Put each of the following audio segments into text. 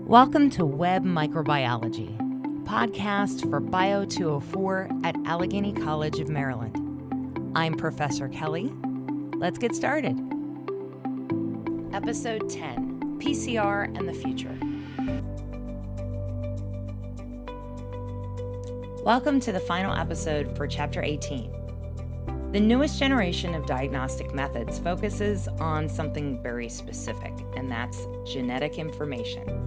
Welcome to Web Microbiology, podcast for Bio 204 at Allegheny College of Maryland. I'm Professor Kelly. Let's get started. Episode 10, PCR and the Future. Welcome to the final episode for Chapter 18. The newest generation of diagnostic methods focuses on something very specific, and that's genetic information.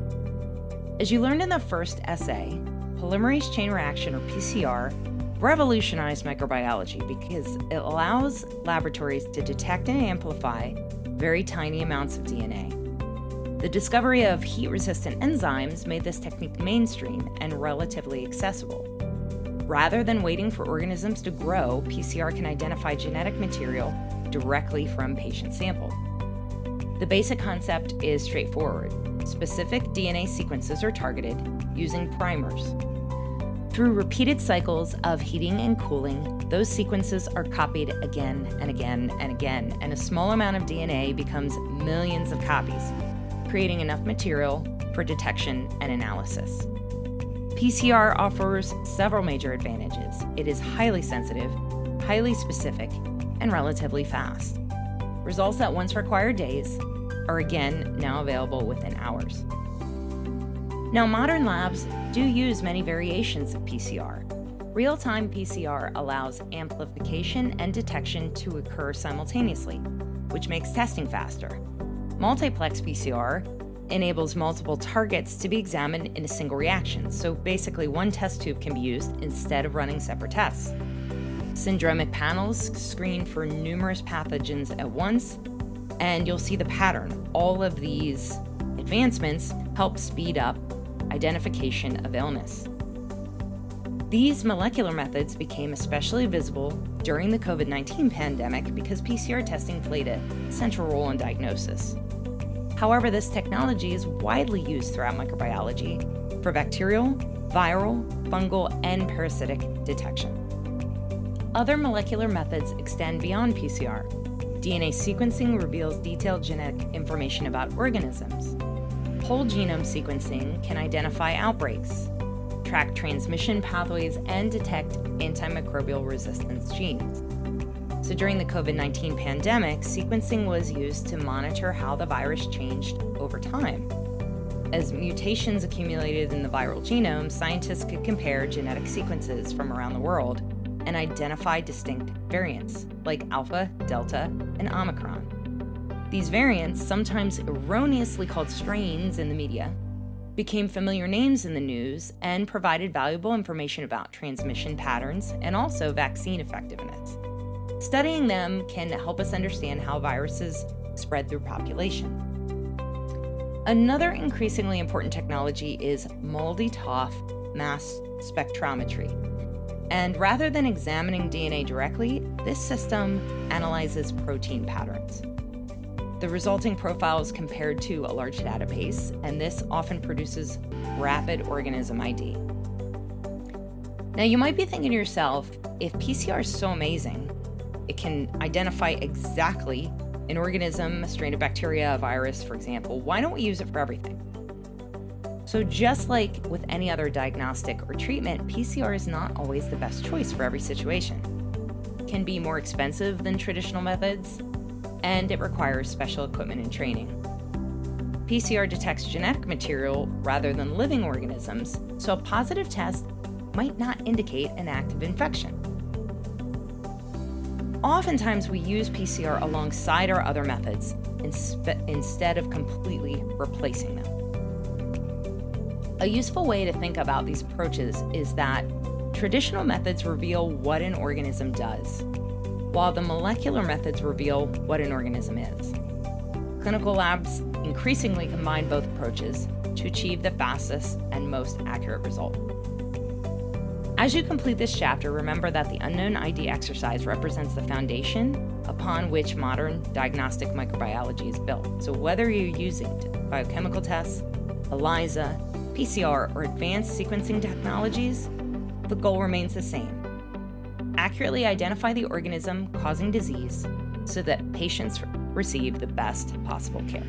As you learned in the first essay, polymerase chain reaction, or PCR, revolutionized microbiology because it allows laboratories to detect and amplify very tiny amounts of DNA. The discovery of heat-resistant enzymes made this technique mainstream and relatively accessible. Rather than waiting for organisms to grow, PCR can identify genetic material directly from patient sample. The basic concept is straightforward. Specific DNA sequences are targeted using primers. Through repeated cycles of heating and cooling, those sequences are copied again and again and again, and a small amount of DNA becomes millions of copies, creating enough material for detection and analysis. PCR offers several major advantages. It is highly sensitive, highly specific, and relatively fast. Results that once required days are again now available within hours. Now, modern labs do use many variations of PCR. Real-time PCR allows amplification and detection to occur simultaneously, which makes testing faster. Multiplex PCR enables multiple targets to be examined in a single reaction, so basically one test tube can be used instead of running separate tests. Syndromic panels screen for numerous pathogens at once, and you'll see the pattern. All of these advancements help speed up identification of illness. These molecular methods became especially visible during the COVID-19 pandemic because PCR testing played a central role in diagnosis. However, this technology is widely used throughout microbiology for bacterial, viral, fungal, and parasitic detection. Other molecular methods extend beyond PCR. DNA sequencing reveals detailed genetic information about organisms. Whole genome sequencing can identify outbreaks, track transmission pathways, and detect antimicrobial resistance genes. So during the COVID-19 pandemic, sequencing was used to monitor how the virus changed over time. As mutations accumulated in the viral genome, scientists could compare genetic sequences from around the world and identify distinct variants like Alpha, Delta, and Omicron. These variants, sometimes erroneously called strains in the media, became familiar names in the news and provided valuable information about transmission patterns and also vaccine effectiveness. Studying them can help us understand how viruses spread through population. Another increasingly important technology is MALDI-TOF mass spectrometry. And rather than examining DNA directly, this system analyzes protein patterns. The resulting profile is compared to a large database, and this often produces rapid organism ID. Now, you might be thinking to yourself, if PCR is so amazing, it can identify exactly an organism, a strain of bacteria, a virus, for example, why don't we use it for everything? So just like with any other diagnostic or treatment, PCR is not always the best choice for every situation. It can be more expensive than traditional methods, and it requires special equipment and training. PCR detects genetic material rather than living organisms, so a positive test might not indicate an active infection. Oftentimes, we use PCR alongside our other methods instead of completely replacing them. A useful way to think about these approaches is that traditional methods reveal what an organism does, while the molecular methods reveal what an organism is. Clinical labs increasingly combine both approaches to achieve the fastest and most accurate result. As you complete this chapter, remember that the unknown ID exercise represents the foundation upon which modern diagnostic microbiology is built. So whether you're using biochemical tests, ELISA, PCR, or advanced sequencing technologies, the goal remains the same. Accurately identify the organism causing disease so that patients receive the best possible care.